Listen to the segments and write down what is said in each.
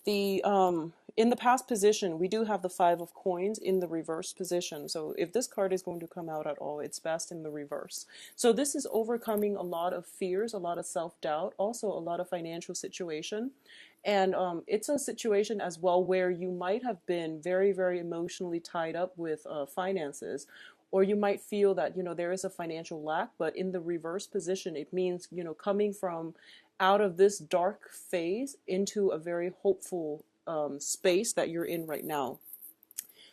The in the past position, we do have the Five of Coins in the reverse position. So if this card is going to come out at all, it's best in the reverse. So this is overcoming a lot of fears, a lot of self-doubt, also a lot of financial situation. And it's a situation as well where you might have been very, very emotionally tied up with finances, or you might feel that, there is a financial lack, but in the reverse position, it means, coming from out of this dark phase into a very hopeful space that you're in right now.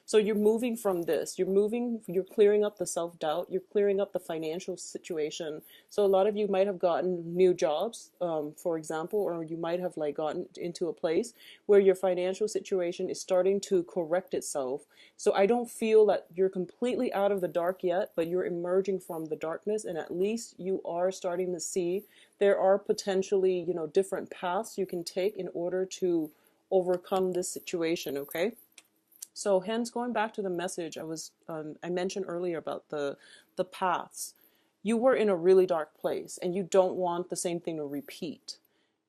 So you're moving from this, you're clearing up the self-doubt, you're clearing up the financial situation. So a lot of you might have gotten new jobs, for example, or you might have like gotten into a place where your financial situation is starting to correct itself. So I don't feel that you're completely out of the dark yet, but you're emerging from the darkness, and at least you are starting to see there are potentially, different paths you can take in order to overcome this situation, okay? So hence, going back to the message I mentioned earlier about the paths, you were in a really dark place and you don't want the same thing to repeat.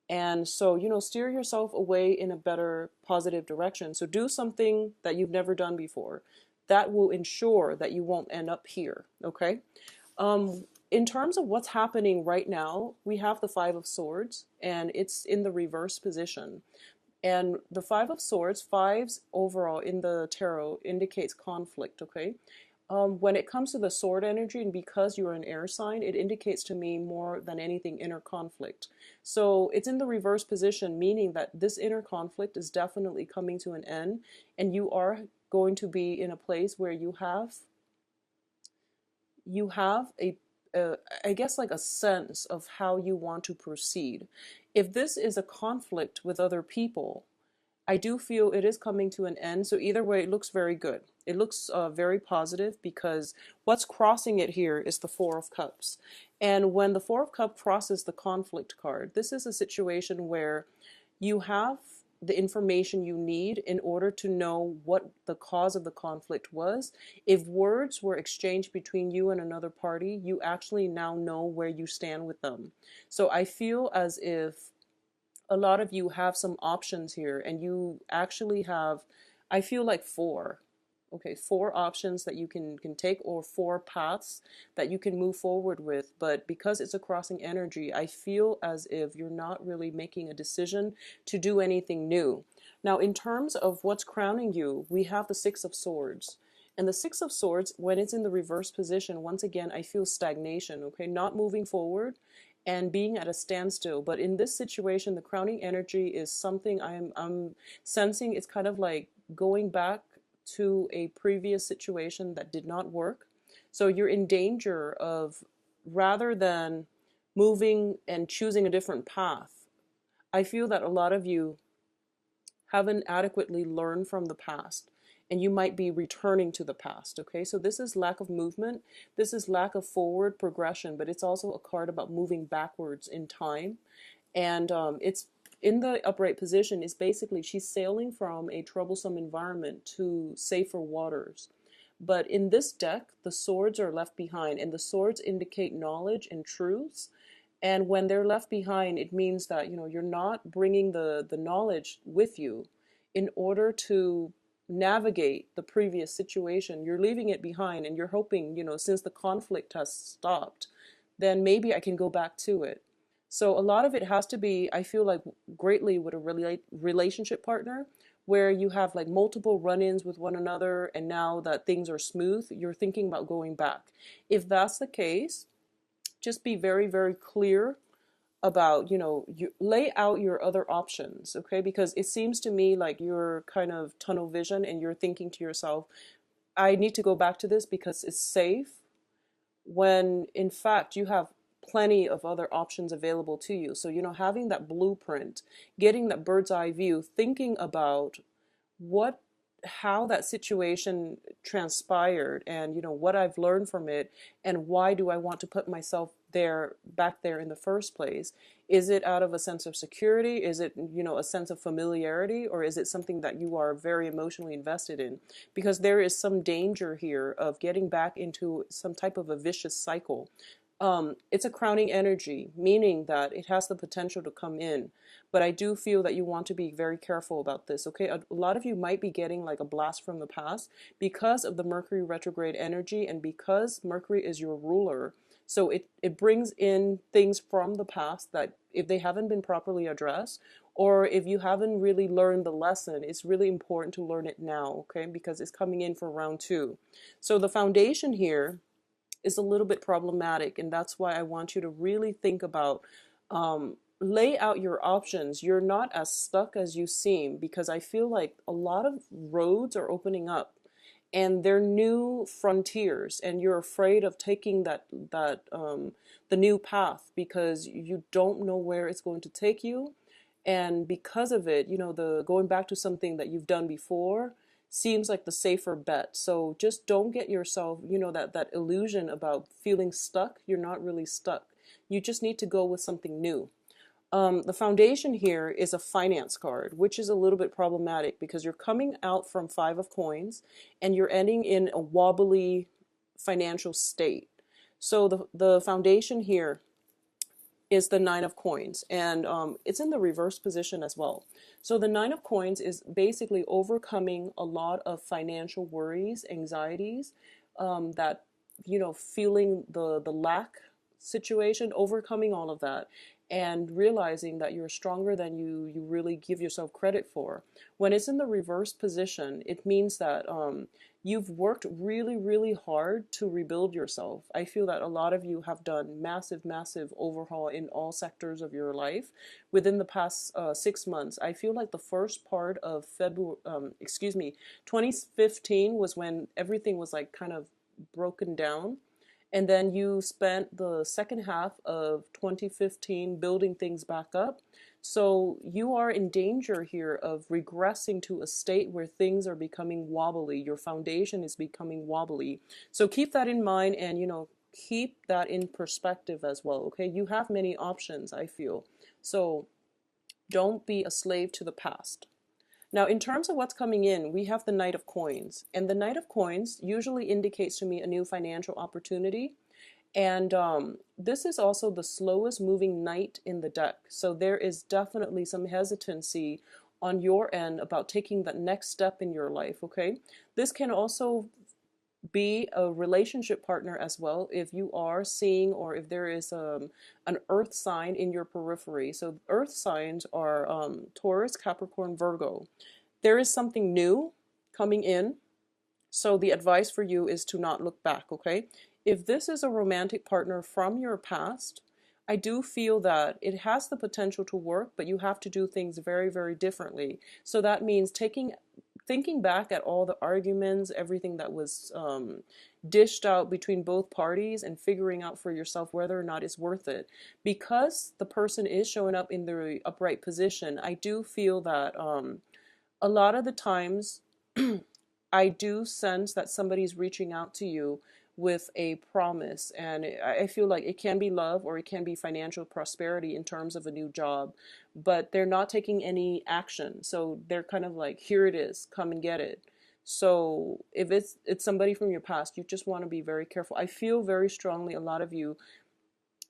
And so, steer yourself away in a better positive direction. So do something that you've never done before. That will ensure that you won't end up here, okay? In terms of what's happening right now, we have the Five of Swords and it's in the reverse position. And the Five of Swords, fives overall in the tarot indicates conflict, okay? When it comes to the sword energy, and because you're an air sign, it indicates to me more than anything inner conflict. So it's in the reverse position, meaning that this inner conflict is definitely coming to an end, and you are going to be in a place where you have I guess like a sense of how you want to proceed. If this is a conflict with other people, I do feel it is coming to an end. So either way, it looks very good. It looks very positive because what's crossing it here is the Four of Cups. And when the Four of Cups crosses the conflict card, this is a situation where you have the information you need in order to know what the cause of the conflict was. If words were exchanged between you and another party, you actually now know where you stand with them. So I feel as if a lot of you have some options here, and you actually have, I feel like four options that you can take, or four paths that you can move forward with. But because it's a crossing energy, I feel as if you're not really making a decision to do anything new. Now, in terms of what's crowning you, we have the Six of Swords. And the Six of Swords, when it's in the reverse position, once again, I feel stagnation, okay? Not moving forward and being at a standstill. But in this situation, the crowning energy is something I'm sensing. It's kind of like going back to a previous situation that did not work. So you're in danger of, rather than moving and choosing a different path, I feel that a lot of you haven't adequately learned from the past, and you might be returning to the past, okay? So this is lack of movement, this is lack of forward progression, but it's also a card about moving backwards in time. And it's in the upright position is basically she's sailing from a troublesome environment to safer waters. But in this deck, the swords are left behind, and the swords indicate knowledge and truths. And when they're left behind, it means that, you're not bringing the knowledge with you in order to navigate the previous situation. You're leaving it behind, and you're hoping, since the conflict has stopped, then maybe I can go back to it. So a lot of it has to be, I feel like, greatly with a relationship partner, where you have like multiple run-ins with one another, and now that things are smooth, you're thinking about going back. If that's the case, just be very, very clear about, you lay out your other options, okay? Because it seems to me like you're kind of tunnel vision, and you're thinking to yourself, I need to go back to this because it's safe, when in fact you have plenty of other options available to you. So, having that blueprint, getting that bird's eye view, thinking about how that situation transpired, and what I've learned from it, and why do I want to put myself back there in the first place. Is it out of a sense of security? Is it a sense of familiarity? Or is it something that you are very emotionally invested in? Because there is some danger here of getting back into some type of a vicious cycle. It's a crowning energy, meaning that it has the potential to come in. But I do feel that you want to be very careful about this, okay? A lot of you might be getting like a blast from the past because of the Mercury retrograde energy and because Mercury is your ruler. So it brings in things from the past that if they haven't been properly addressed, or if you haven't really learned the lesson, it's really important to learn it now, okay? Because it's coming in for round two. So the foundation here is a little bit problematic, and that's why I want you to really think about, lay out your options. You're not as stuck as you seem, because I feel like a lot of roads are opening up and they're new frontiers, and you're afraid of taking the new path because you don't know where it's going to take you. And because of it, the going back to something that you've done before seems like the safer bet. So just don't get yourself, that illusion about feeling stuck. You're not really stuck. You just need to go with something new. The foundation here is a finance card, which is a little bit problematic because you're coming out from Five of Coins and you're ending in a wobbly financial state. So the foundation here is the Nine of Coins, and it's in the reverse position as well. So the Nine of Coins is basically overcoming a lot of financial worries, anxieties, that, feeling the lack situation, overcoming all of that, and realizing that you're stronger than you really give yourself credit for. When it's in the reverse position, it means that you've worked really, really hard to rebuild yourself. I feel that a lot of you have done massive, massive overhaul in all sectors of your life within the past 6 months. I feel like the first part of 2015 was when everything was like kind of broken down. And then you spent the second half of 2015 building things back up. So you are in danger here of regressing to a state where things are becoming wobbly. Your foundation is becoming wobbly. So keep that in mind, and keep that in perspective as well. Okay, you have many options, I feel. So don't be a slave to the past. Now, in terms of what's coming in, we have the Knight of Coins. And the Knight of Coins usually indicates to me a new financial opportunity. And this is also the slowest moving knight in the deck. So there is definitely some hesitancy on your end about taking that next step in your life, okay? This can also be a relationship partner as well if you are seeing, or if there is an earth sign in your periphery. So earth signs are Taurus, Capricorn, Virgo. There is something new coming in, so the advice for you is to not look back, okay? If this is a romantic partner from your past, I do feel that it has the potential to work, but you have to do things very, very differently. So that means thinking back at all the arguments, everything that was dished out between both parties, and figuring out for yourself whether or not it's worth it. Because the person is showing up in the upright position, I do feel that a lot of the times I do sense that somebody's reaching out to you with a promise, and I feel like it can be love or it can be financial prosperity in terms of a new job, but they're not taking any action. So they're kind of like, here it is, come and get it. So if it's somebody from your past, you just want to be very careful. I feel very strongly a lot of you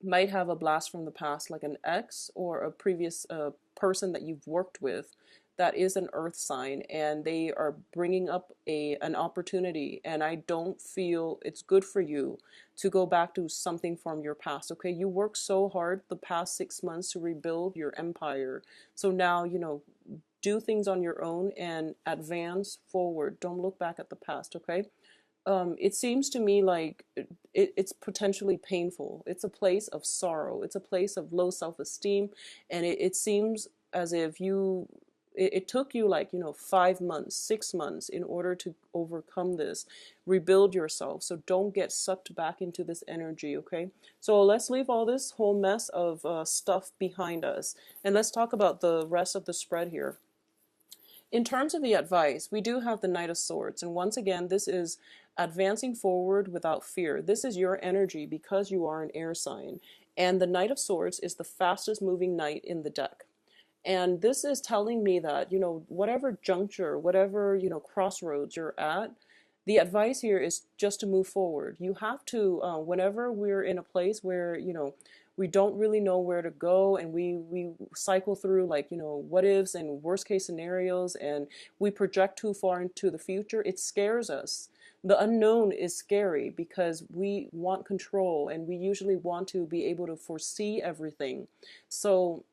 might have a blast from the past, like an ex or a previous person that you've worked with that is an earth sign, and they are bringing up an opportunity, and I don't feel it's good for you to go back to something from your past. Okay, you worked so hard the past 6 months to rebuild your empire, so now do things on your own and advance forward. Don't look back at the past. Okay, it seems to me like it's potentially painful. It's a place of sorrow. It's a place of low self-esteem. And it seems as if it took you like, 5 months, 6 months in order to overcome this, rebuild yourself. So don't get sucked back into this energy, okay? So let's leave all this whole mess of stuff behind us. And let's talk about the rest of the spread here. In terms of the advice, we do have the Knight of Swords. And once again, this is advancing forward without fear. This is your energy because you are an air sign. And the Knight of Swords is the fastest moving knight in the deck. And this is telling me that, whatever juncture, whatever, crossroads you're at, The advice here is just to move forward. You have to, whenever we're in a place where, we don't really know where to go, and we cycle through, like, what ifs and worst case scenarios, and we project too far into the future, it scares us. The unknown is scary because we want control, and we usually want to be able to foresee everything. So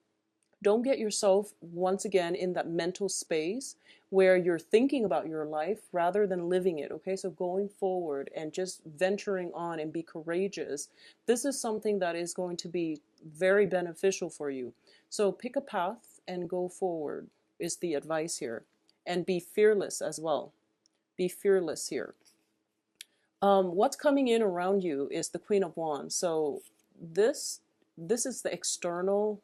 don't get yourself once again in that mental space where you're thinking about your life rather than living it. Okay, so going forward and just venturing on and be courageous, this is something that is going to be very beneficial for you. So pick a path and go forward is the advice here. And be fearless as well. Be fearless here. What's coming in around you is the Queen of Wands. So this is the external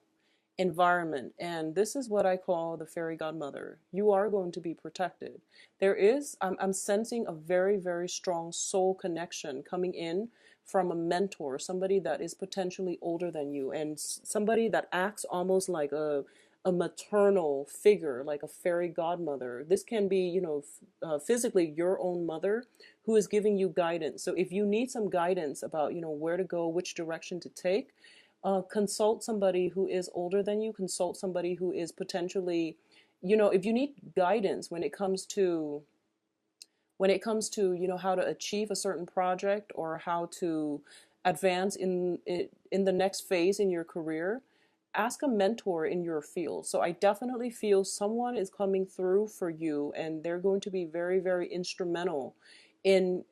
environment, and this is what I call the fairy godmother. You are going to be protected. I'm sensing a very, very strong soul connection coming in from a mentor, somebody that is potentially older than you, and somebody that acts almost like a maternal figure, like a fairy godmother. This can be, physically your own mother who is giving you guidance. So if you need some guidance about, where to go, which direction to take, consult somebody who is older than you. Consult somebody who is potentially, if you need guidance when it comes to how to achieve a certain project, or how to advance in the next phase in your career, ask a mentor in your field. So I definitely feel someone is coming through for you, and they're going to be very, very instrumental in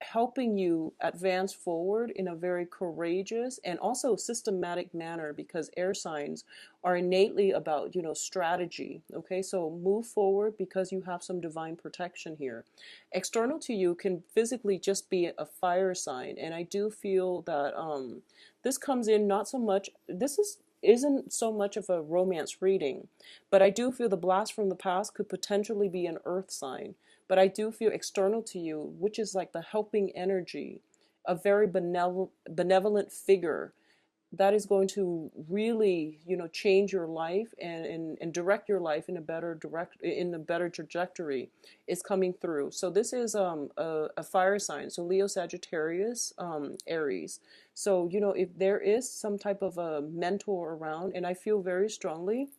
helping you advance forward in a very courageous and also systematic manner, because air signs are innately about, strategy. Okay, so move forward because you have some divine protection here. External to you can physically just be a fire sign, and I do feel that this comes in not so much, isn't so much of a romance reading, but I do feel the blast from the past could potentially be an earth sign. But I do feel external to you, which is like the helping energy, a very benevolent figure that is going to really, change your life, and direct your life in a better trajectory, is coming through. So this is a fire sign. So Leo, Sagittarius, Aries. So, if there is some type of a mentor around, and I feel very strongly,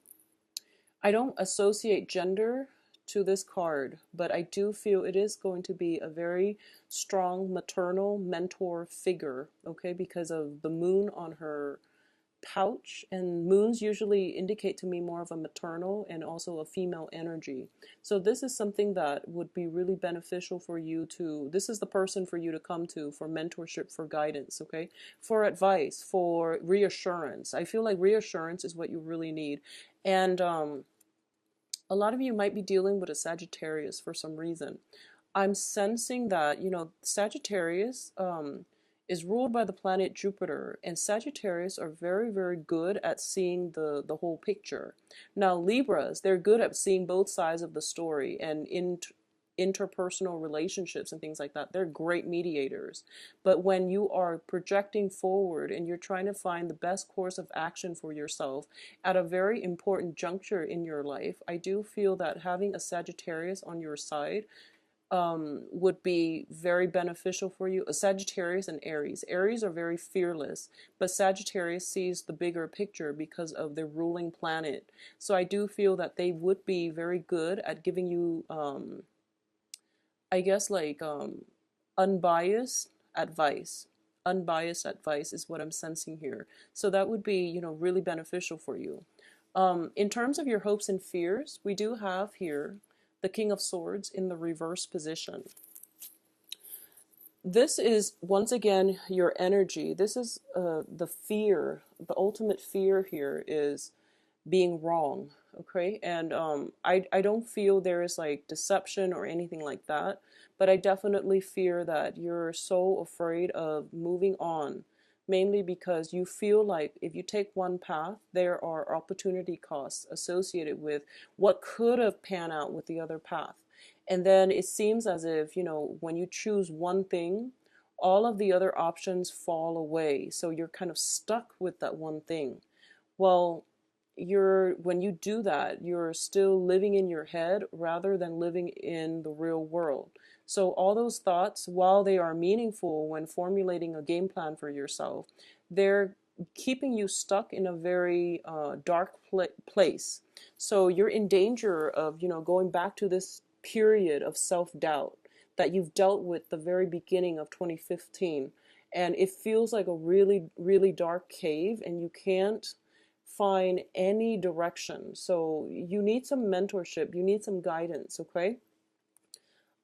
I don't associate gender to this card, but I do feel it is going to be a very strong maternal mentor figure, okay, because of the moon on her pouch, and moons usually indicate to me more of a maternal and also a female energy. So this is something that would be really beneficial for you to, this is the person for you to come to for mentorship, for guidance, okay, for advice, for reassurance. I feel like reassurance is what you really need. And a lot of you might be dealing with a Sagittarius for some reason. I'm sensing that, Sagittarius is ruled by the planet Jupiter, and Sagittarius are very, very good at seeing the whole picture. Now, Libras, they're good at seeing both sides of the story, and interpersonal relationships and things like that. They're great mediators. But when you are projecting forward and you're trying to find the best course of action for yourself at a very important juncture in your life, I do feel that having a Sagittarius on your side would be very beneficial for you. A Sagittarius and Aries. Aries are very fearless, but Sagittarius sees the bigger picture because of their ruling planet. So I do feel that they would be very good at giving you I guess, like, unbiased advice. Unbiased advice is what I'm sensing here. So that would be, really beneficial for you. In terms of your hopes and fears, we do have here the King of Swords in the reverse position. This is, once again, your energy. This is the fear. The ultimate fear here is being wrong, okay? And I don't feel there is like deception or anything like that, but I definitely fear that you're so afraid of moving on, mainly because you feel like if you take one path, there are opportunity costs associated with what could have panned out with the other path. And then it seems as if, when you choose one thing, all of the other options fall away. So you're kind of stuck with that one thing. Well, when you do that, you're still living in your head rather than living in the real world. So all those thoughts, while they are meaningful when formulating a game plan for yourself, they're keeping you stuck in a very dark place. So you're in danger of, going back to this period of self-doubt that you've dealt with the very beginning of 2015. And it feels like a really, really dark cave, and you can't find any direction. So you need some mentorship, you need some guidance, okay?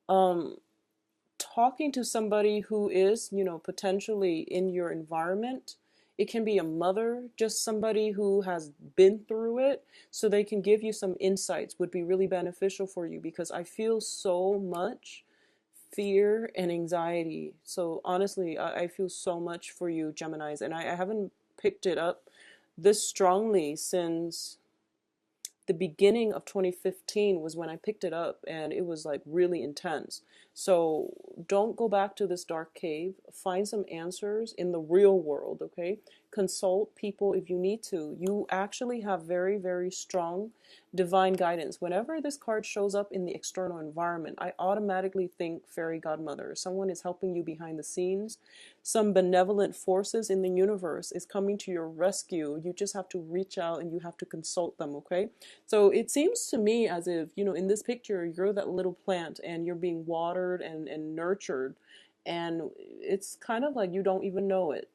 Um, Talking to somebody who is, potentially in your environment. It can be a mother, just somebody who has been through it, so they can give you some insights would be really beneficial for you, because I feel so much fear and anxiety. So honestly, I feel so much for you, Geminis, and I haven't picked it up this strongly since the beginning of 2015 was when I picked it up, and it was like really intense. So don't go back to this dark cave. Find some answers in the real world, okay? Consult people if you need to. You actually have very, very strong divine guidance. Whenever this card shows up in the external environment, I automatically think fairy godmother. Someone is helping you behind the scenes. Some benevolent forces in the universe is coming to your rescue. You just have to reach out and you have to consult them, okay? So it seems to me as if, in this picture, you're that little plant and you're being watered and nurtured. And it's kind of like you don't even know it.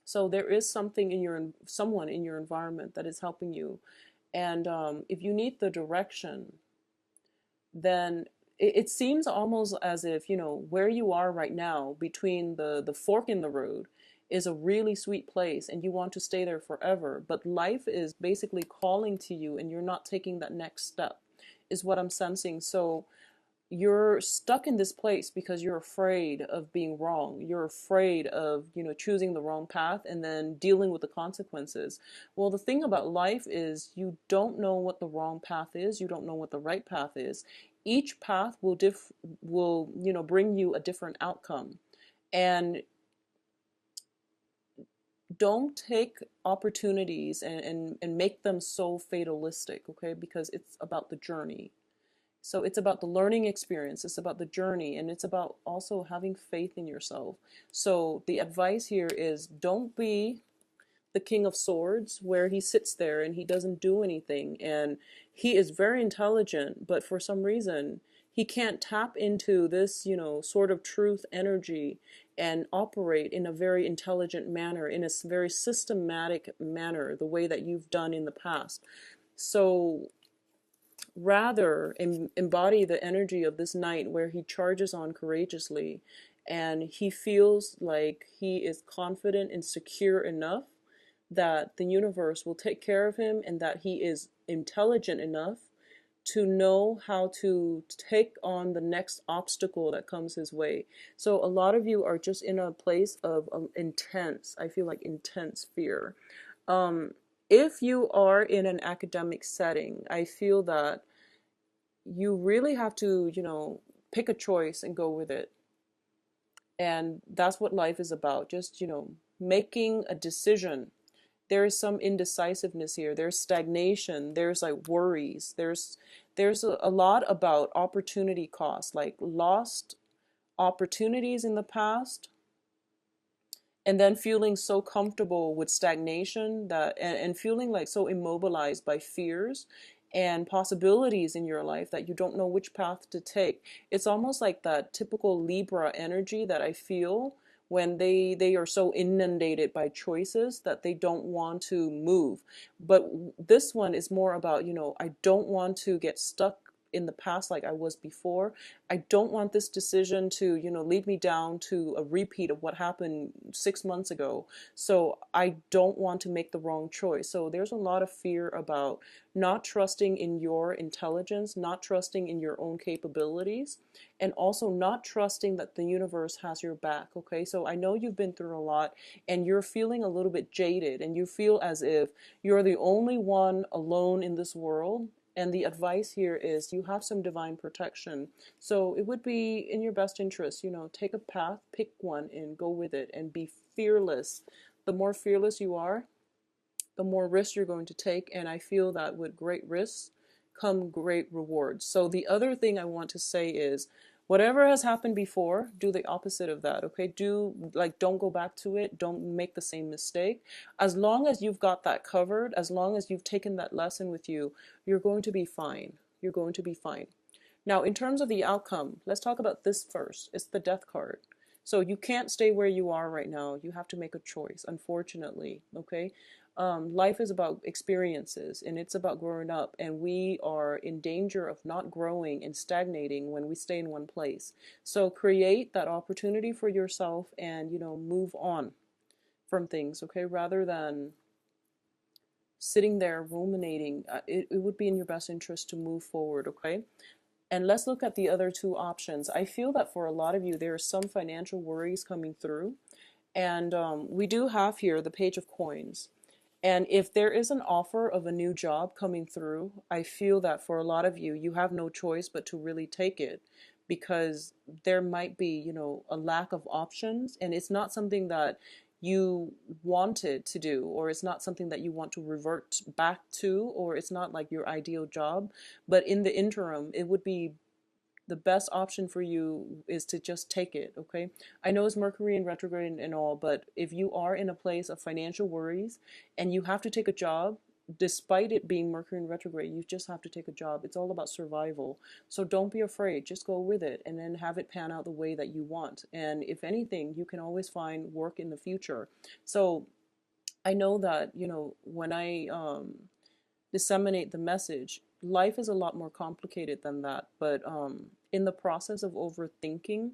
So there is someone in your environment that is helping you. And if you need the direction, then it seems almost as if, where you are right now between the fork in the road is a really sweet place and you want to stay there forever. But life is basically calling to you and you're not taking that next step, is what I'm sensing. So you're stuck in this place because you're afraid of being wrong. You're afraid of, choosing the wrong path and then dealing with the consequences. Well, the thing about life is you don't know what the wrong path is. You don't know what the right path is. Each path will, bring you a different outcome. And don't take opportunities and make them so fatalistic, okay? Because it's about the journey. So it's about the learning experience, it's about the journey, and it's about also having faith in yourself. So the advice here is don't be the King of Swords where he sits there and he doesn't do anything. And he is very intelligent, but for some reason, he can't tap into this, sort of truth energy and operate in a very intelligent manner, in a very systematic manner, the way that you've done in the past. So rather embody the energy of this knight where he charges on courageously and he feels like he is confident and secure enough that the universe will take care of him and that he is intelligent enough to know how to take on the next obstacle that comes his way. So a lot of you are just in a place of intense, I feel like intense fear. If you are in an academic setting, I feel that you really have to, pick a choice and go with it. And that's what life is about. Just, making a decision. There is some indecisiveness here. There's stagnation. There's like worries. There's a lot about opportunity cost, like lost opportunities in the past, and then feeling so comfortable with stagnation that and feeling like so immobilized by fears and possibilities in your life that you don't know which path to take. It's almost like that typical Libra energy that I feel when they are so inundated by choices that they don't want to move. But this one is more about, I don't want to get stuck in the past like I was before. I don't want this decision to, lead me down to a repeat of what happened 6 months ago. So I don't want to make the wrong choice. So there's a lot of fear about not trusting in your intelligence, not trusting in your own capabilities, and also not trusting that the universe has your back, okay? So I know you've been through a lot and you're feeling a little bit jaded and you feel as if you're the only one alone in this world. And the advice here is you have some divine protection. So it would be in your best interest, take a path, pick one and go with it and be fearless. The more fearless you are, the more risks you're going to take. And I feel that with great risks come great rewards. So the other thing I want to say is, whatever has happened before, do the opposite of that. Okay, don't go back to it, don't make the same mistake. As long as you've got that covered, as long as you've taken that lesson with you, you're going to be fine. You're going to be fine. Now, in terms of the outcome, let's talk about this first. It's the death card. So you can't stay where you are right now. You have to make a choice, unfortunately. Okay. Life is about experiences, and it's about growing up, and we are in danger of not growing and stagnating when we stay in one place. So create that opportunity for yourself, and move on from things, okay, rather than sitting there ruminating. It would be in your best interest to move forward, okay? And let's look at the other two options. I feel that for a lot of you, there are some financial worries coming through. And we do have here the Page of Coins. And if there is an offer of a new job coming through, I feel that for a lot of you, you have no choice but to really take it, because there might be, a lack of options, and it's not something that you wanted to do, or it's not something that you want to revert back to, or it's not like your ideal job. But in the interim, it would be the best option for you is to just take it, okay? I know it's Mercury in retrograde and all, but if you are in a place of financial worries and you have to take a job, despite it being Mercury in retrograde, you just have to take a job. It's all about survival. So don't be afraid. Just go with it and then have it pan out the way that you want. And if anything, you can always find work in the future. So I know that, when I disseminate the message, life is a lot more complicated than that. But in the process of overthinking,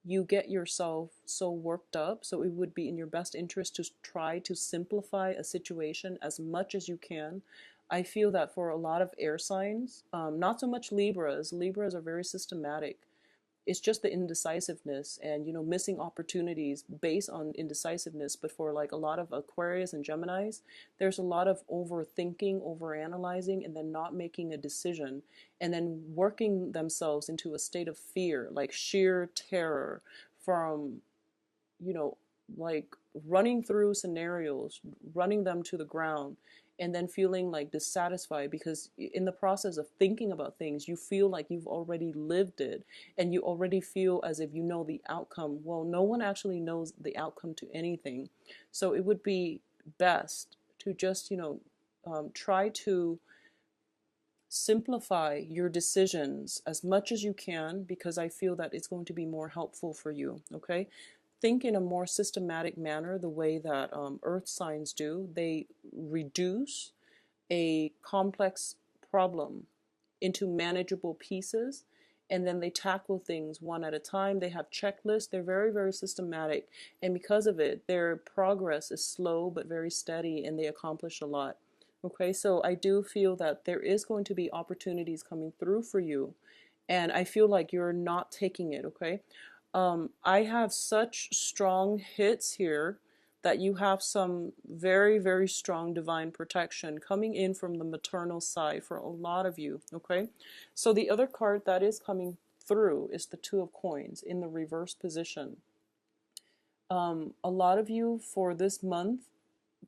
you get yourself so worked up. So it would be in your best interest to try to simplify a situation as much as you can. I feel that for a lot of air signs, not so much Libras. Libras are very systematic. It's just the indecisiveness and missing opportunities based on indecisiveness. But for like a lot of Aquarius and Geminis, there's a lot of overthinking, overanalyzing, and then not making a decision, and then working themselves into a state of fear, like sheer terror from you know like running through scenarios, running them to the ground, and then feeling like dissatisfied, because in the process of thinking about things, you feel like you've already lived it, and you already feel as if you know the outcome. Well, no one actually knows the outcome to anything. So it would be best to just try to simplify your decisions as much as you can, because I feel that it's going to be more helpful for you, okay? Think in a more systematic manner, the way that earth signs do. They reduce a complex problem into manageable pieces, and then they tackle things one at a time. They have checklists. They're very, very systematic, and because of it, their progress is slow but very steady, and they accomplish a lot. Okay, so I do feel that there is going to be opportunities coming through for you, and I feel like you're not taking it, okay? I have such strong hits here that you have some very, very strong divine protection coming in from the maternal side for a lot of you, okay? So the other card that is coming through is the Two of Coins in the reverse position. A lot of you for this month,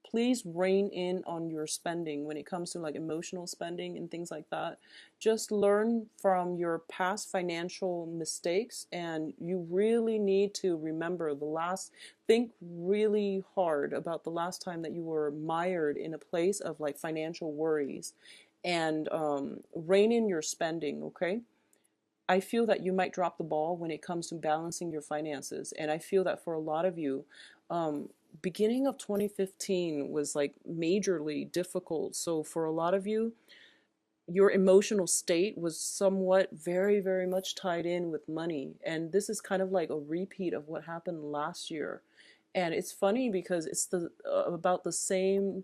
please rein in on your spending when it comes to like emotional spending and things like that. Just learn from your past financial mistakes, and you really need to remember think really hard about the last time that you were mired in a place of like financial worries, and rein in your spending, okay? I feel that you might drop the ball when it comes to balancing your finances. And I feel that for a lot of you, beginning of 2015 was like majorly difficult. So for a lot of you, your emotional state was somewhat very, very much tied in with money. And this is kind of like a repeat of what happened last year. And it's funny because it's about the same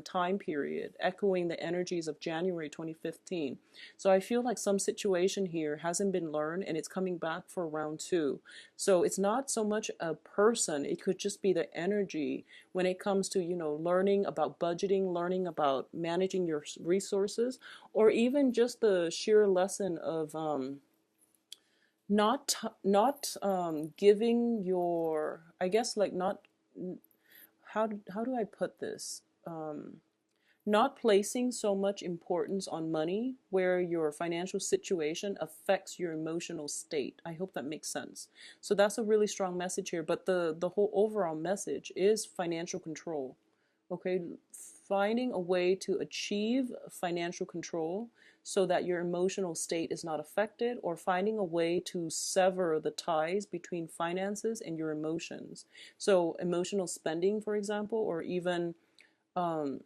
time period, echoing the energies of January 2015. So I feel like some situation here hasn't been learned, and it's coming back for round two. So it's not so much a person, it could just be the energy when it comes to, learning about budgeting, learning about managing your resources, or even just the sheer lesson of not giving your, I guess, like not, how do I put this? not placing so much importance on money where your financial situation affects your emotional state. I hope that makes sense. So that's a really strong message here, but the whole overall message is financial control. Okay, finding a way to achieve financial control so that your emotional state is not affected, or finding a way to sever the ties between finances and your emotions. So emotional spending, for example, or even um,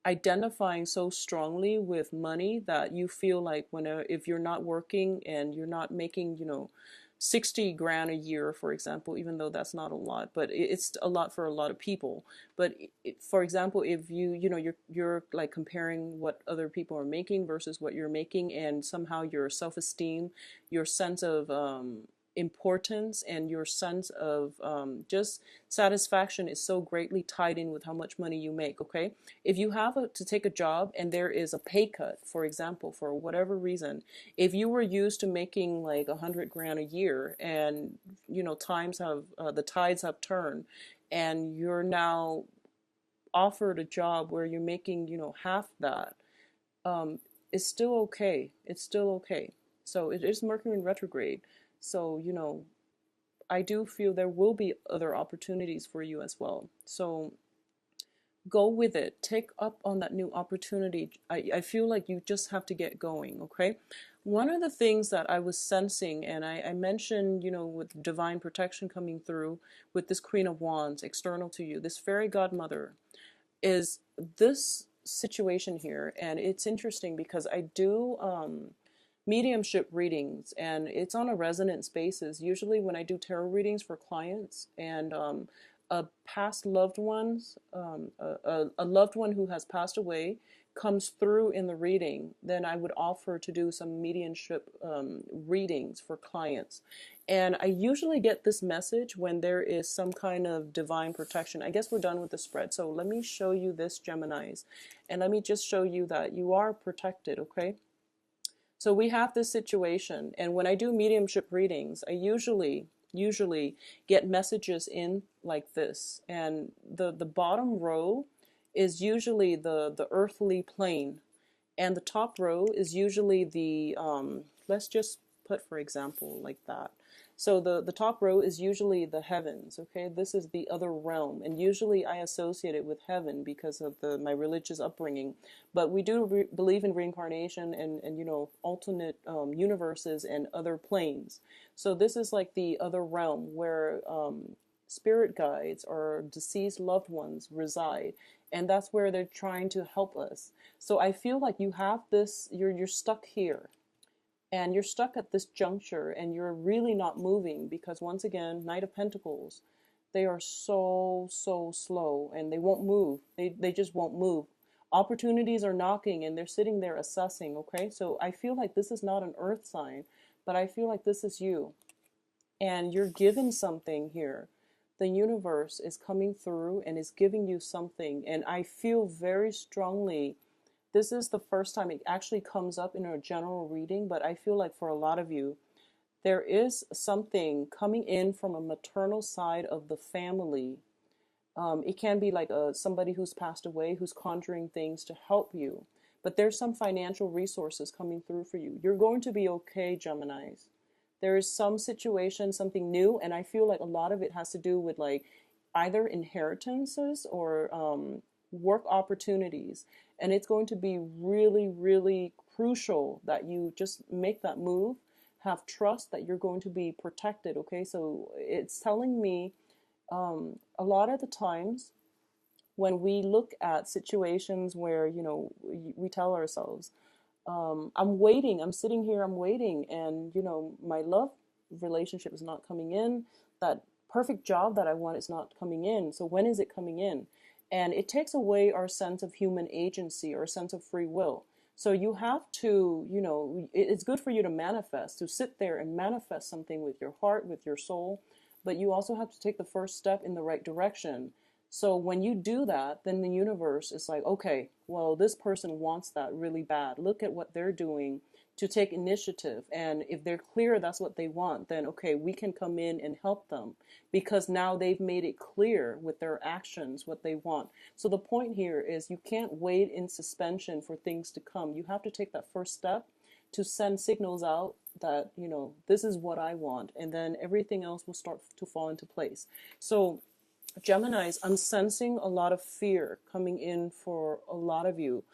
identifying so strongly with money that you feel like if you're not working and you're not making 60 grand a year, for example, even though that's not a lot, but it's a lot for a lot of people. But for example, if you're like comparing what other people are making versus what you're making, and somehow your self-esteem, your sense of importance, and your sense of just satisfaction is so greatly tied in with how much money you make. Okay, if you have to take a job and there is a pay cut, for example, for whatever reason, if you were used to making like 100 grand a year, and times have the tides have turned, and you're now offered a job where you're making half that, um, it's still okay. It's still okay. So it is Mercury in retrograde. So I do feel there will be other opportunities for you as well. So go with it. Take up on that new opportunity. I feel like you just have to get going, okay? One of the things that I was sensing, and I mentioned, with divine protection coming through with this Queen of Wands external to you, this fairy godmother, is this situation here. And it's interesting because I do mediumship readings, and it's on a resonance basis. Usually when I do tarot readings for clients, and a past loved one's a loved one who has passed away comes through in the reading, then I would offer to do some mediumship readings for clients. And I usually get this message when there is some kind of divine protection. I guess we're done with the spread. So let me show you this, Geminis. And let me just show you that you are protected, okay? So we have this situation, and when I do mediumship readings, I usually get messages in like this, and the bottom row is usually the earthly plane, and the top row is usually the let's just put, for example, like that. So the top row is usually the heavens. Okay, this is the other realm, and usually I associate it with heaven because of my religious upbringing. But we do believe in reincarnation, and alternate universes and other planes. So this is like the other realm where spirit guides or deceased loved ones reside, and that's where they're trying to help us. So I feel like you have this, you're stuck here, and you're stuck at this juncture, and you're really not moving because, once again, Knight of Pentacles, they are so slow, and they won't move. They just won't move. Opportunities are knocking, and they're sitting there assessing. Okay, so I feel like this is not an earth sign, but I feel like this is you, and you're given something here. The universe is coming through and is giving you something, and I feel very strongly this is the first time it actually comes up in a general reading, but I feel like for a lot of you, there is something coming in from a maternal side of the family. It can be like somebody who's passed away who's conjuring things to help you, but there's some financial resources coming through for you. You're going to be okay, Geminis. There is some situation, something new, and I feel like a lot of it has to do with like either inheritances or work opportunities. And it's going to be really crucial that you just make that move, have trust that you're going to be protected, okay? So it's telling me a lot of the times when we look at situations where, we tell ourselves, I'm waiting, I'm sitting here, I'm waiting, and, my love relationship is not coming in. That perfect job that I want is not coming in. So when is it coming in? And it takes away our sense of human agency, our sense of free will. So you have to, it's good for you to manifest, to sit there and manifest something with your heart, with your soul, but you also have to take the first step in the right direction. So when you do that, then the universe is like, okay, well, this person wants that really bad. Look at what they're doing to take initiative. And if they're clear that's what they want, then okay, we can come in and help them because now they've made it clear with their actions what they want. So the point here is you can't wait in suspension for things to come. You have to take that first step to send signals out that, this is what I want, and then everything else will start to fall into place. So Geminis, I'm sensing a lot of fear coming in for a lot of you.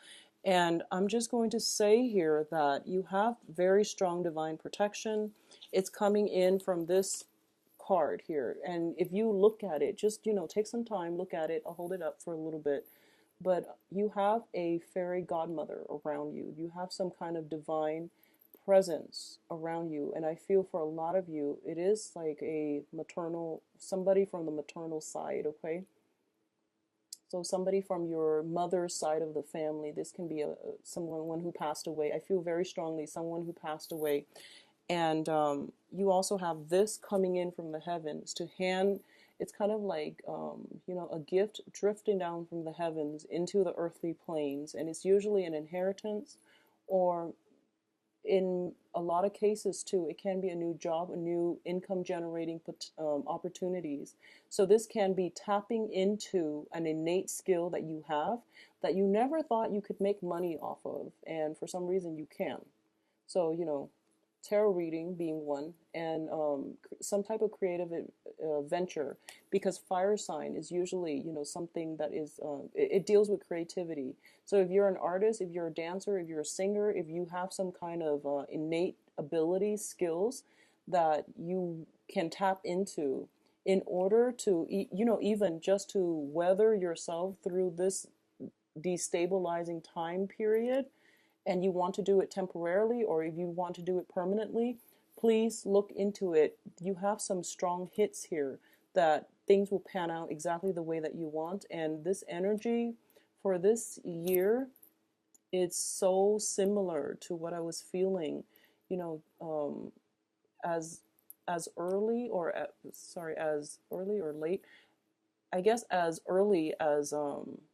And I'm just going to say here that you have very strong divine protection. It's coming in from this card here. And if you look at it, just, take some time, look at it. I'll hold it up for a little bit. But you have a fairy godmother around you. You have some kind of divine presence around you. And I feel for a lot of you, it is like a maternal, somebody from the maternal side, okay? So somebody from your mother's side of the family. This can be someone who passed away. I feel very strongly someone who passed away. And you also have this coming in from the heavens to hand. It's kind of like, a gift drifting down from the heavens into the earthly planes. And it's usually an inheritance, or in a lot of cases too, it can be a new job, a new income generating opportunities. So this can be tapping into an innate skill that you have that you never thought you could make money off of, and for some reason you can. So, tarot reading being one, and some type of creative venture, because fire sign is usually, something that is, it deals with creativity. So if you're an artist, if you're a dancer, if you're a singer, if you have some kind of innate ability, skills that you can tap into in order to, even just to weather yourself through this destabilizing time period, and you want to do it temporarily, or if you want to do it permanently, please look into it. You have some strong hits here that things will pan out exactly the way that you want. And this energy for this year, it's so similar to what I was feeling, as early or as early or late, I guess as early as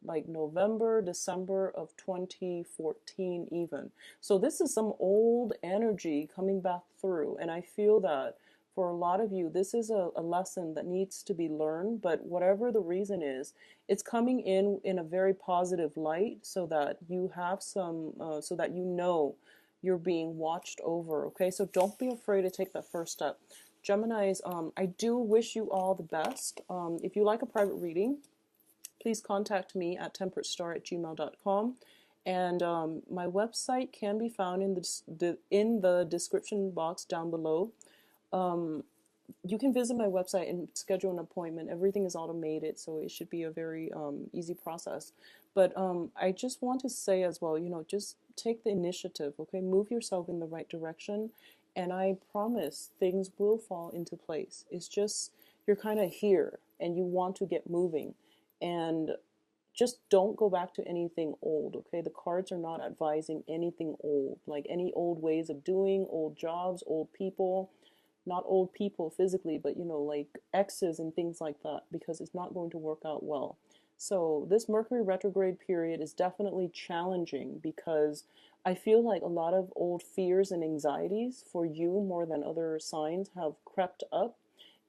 like November, December of 2014 even. So this is some old energy coming back through. And I feel that for a lot of you, this is a lesson that needs to be learned. But whatever the reason is, it's coming in a very positive light, so that you have some, so that you're being watched over. Okay, so don't be afraid to take that first step. Geminis, I do wish you all the best. If you like a private reading, please contact me at temperatestar@gmail.com. And my website can be found in the description box down below. You can visit my website and schedule an appointment. Everything is automated, so it should be a very easy process. But I just want to say as well, just take the initiative, okay? Move yourself in the right direction. And I promise things will fall into place. It's just you're kind of here and you want to get moving. And just don't go back to anything old, okay? The cards are not advising anything old, like any old ways of doing, old jobs, old people. Not old people physically, but like exes and things like that, because it's not going to work out well. So this Mercury retrograde period is definitely challenging, because I feel like a lot of old fears and anxieties for you more than other signs have crept up,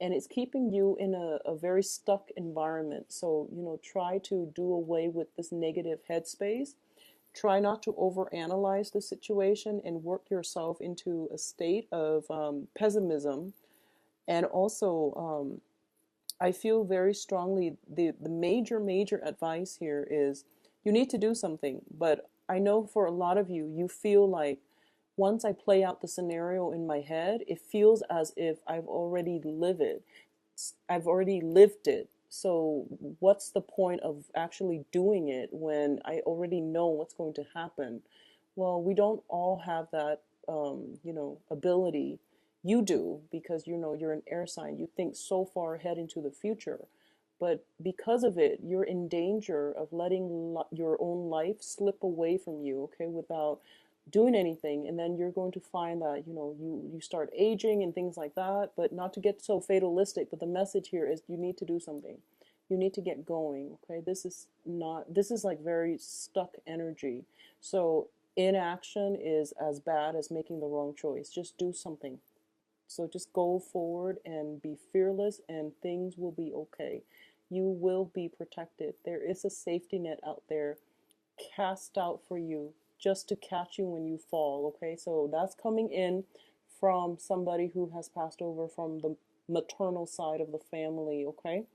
and it's keeping you in a very stuck environment. So, try to do away with this negative headspace. Try not to overanalyze the situation and work yourself into a state of pessimism. And also, I feel very strongly the major advice here is you need to do something. But I know for a lot of you, you feel like once I play out the scenario in my head, it feels as if I've already lived it. I've already lived it. So what's the point of actually doing it when I already know what's going to happen? Well, we don't all have that, ability. You do, because you're an air sign. You think so far ahead into the future. But because of it, you're in danger of letting your own life slip away from you, okay, without doing anything. And then you're going to find that, you start aging and things like that. But not to get so fatalistic, but the message here is you need to do something. You need to get going, okay? This is like very stuck energy. So Inaction is as bad as making the wrong choice. Just do something. So just go forward and be fearless, and things will be okay. You will be protected. There is a safety net out there cast out for you just to catch you when you fall, okay? So that's coming in from somebody who has passed over from the maternal side of the family, okay?